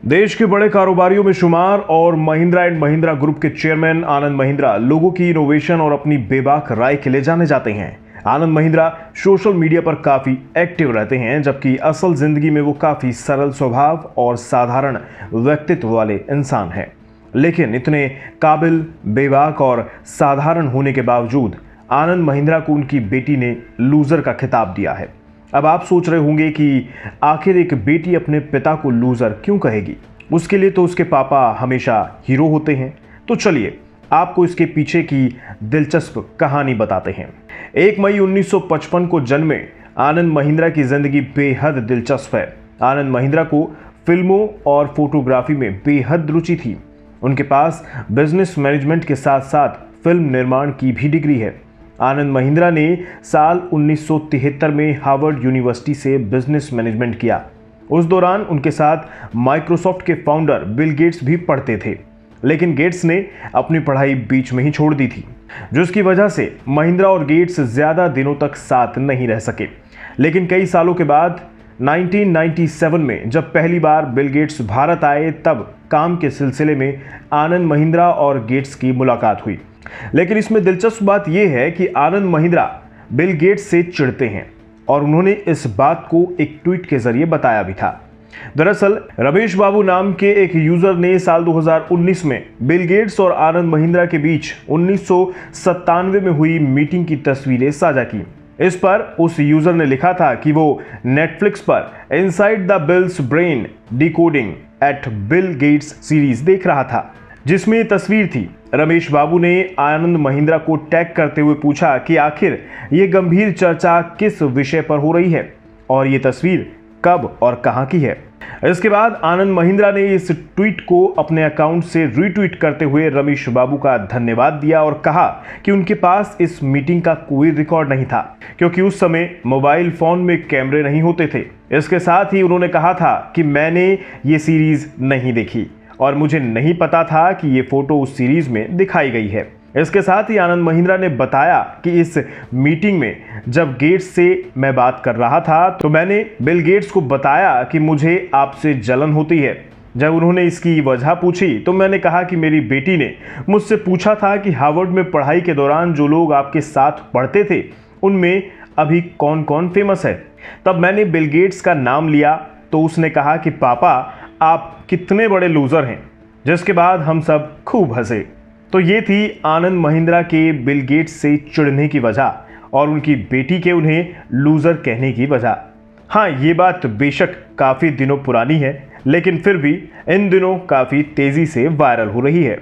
देश के बड़े कारोबारियों में शुमार और महिंद्रा एंड महिंद्रा ग्रुप के चेयरमैन आनंद महिंद्रा लोगों की इनोवेशन और अपनी बेबाक राय के लिए जाने जाते हैं। आनंद महिंद्रा सोशल मीडिया पर काफी एक्टिव रहते हैं, जबकि असल जिंदगी में वो काफी सरल स्वभाव और साधारण व्यक्तित्व वाले इंसान हैं। लेकिन इतने काबिल, बेबाक और साधारण होने के बावजूद आनंद महिंद्रा को उनकी बेटी ने लूजर का खिताब दिया है। अब आप सोच रहे होंगे कि आखिर एक बेटी अपने पिता को लूजर क्यों कहेगी? उसके लिए तो उसके पापा हमेशा हीरो होते हैं। तो चलिए आपको इसके पीछे की दिलचस्प कहानी बताते हैं। 1 मई 1955 को जन्मे आनंद महिंद्रा की जिंदगी बेहद दिलचस्प है। आनंद महिंद्रा को फिल्मों और फोटोग्राफी में बेहद रुचि थी। उनके पास बिजनेस मैनेजमेंट के साथ साथ फिल्म निर्माण की भी डिग्री है। आनंद महिंद्रा ने साल 1973 में हार्वर्ड यूनिवर्सिटी से बिजनेस मैनेजमेंट किया। उस दौरान उनके साथ माइक्रोसॉफ्ट के फाउंडर बिल गेट्स भी पढ़ते थे, लेकिन गेट्स ने अपनी पढ़ाई बीच में ही छोड़ दी थी, जिसकी वजह से महिंद्रा और गेट्स ज्यादा दिनों तक साथ नहीं रह सके। लेकिन कई सालों के बाद 1997 में जब पहली बार बिल गेट्स भारत आए, तब काम के सिलसिले में आनंद महिंद्रा और गेट्स की मुलाकात हुई। लेकिन इसमें दिलचस्प बात यह है कि आनंद महिंद्रा बिल गेट्स से चिढ़ते हैं और उन्होंने इस बात को एक ट्वीट के जरिए बताया भी था। दरअसल रमेश बाबू नाम के एक यूजर ने साल 2019 में बिल गेट्स और आनंद महिंद्रा के बीच 1997 में हुई मीटिंग की तस्वीरें साझा की। इस पर उस यूजर ने लिखा था कि वो नेटफ्लिक्स पर inside the Bill's brain decoding at Bill Gates series देख रहा था, जिसमें तस्वीर थी। रमेश बाबू ने आनंद महिंद्रा को टैग करते हुए पूछा कि आखिर ये गंभीर चर्चा किस विषय पर हो रही है और ये तस्वीर कब और कहां की है। इसके बाद आनंद महिंद्रा ने इस ट्वीट को अपने अकाउंट से रीट्वीट करते हुए रमेश बाबू का धन्यवाद दिया और कहा कि उनके पास इस मीटिंग का कोई रिकॉर्ड नहीं था, क्योंकि उस समय मोबाइल फोन में कैमरे नहीं होते थे। इसके साथ ही उन्होंने कहा था कि मैंने ये सीरीज नहीं देखी और मुझे नहीं पता था कि ये फोटो उस सीरीज में दिखाई गई है। इसके साथ ही आनंद महिंद्रा ने बताया कि इस मीटिंग में जब गेट्स से मैं बात कर रहा था तो मैंने बिल गेट्स को बताया कि मुझे आपसे जलन होती है। जब उन्होंने इसकी वजह पूछी तो मैंने कहा कि मेरी बेटी ने मुझसे पूछा था कि हार्वर्ड में पढ़ाई के दौरान जो लोग आपके साथ पढ़ते थे उनमें अभी कौन कौन फेमस है। तब मैंने बिल गेट्स का नाम लिया तो उसने कहा कि पापा आप कितने बड़े लूजर हैं, जिसके बाद हम सब खूब हंसे। तो ये थी आनंद महिंद्रा के बिल गेट्स से चिढ़ने की वजह और उनकी बेटी के उन्हें लूजर कहने की वजह। हाँ, ये बात बेशक काफ़ी दिनों पुरानी है, लेकिन फिर भी इन दिनों काफ़ी तेज़ी से वायरल हो रही है।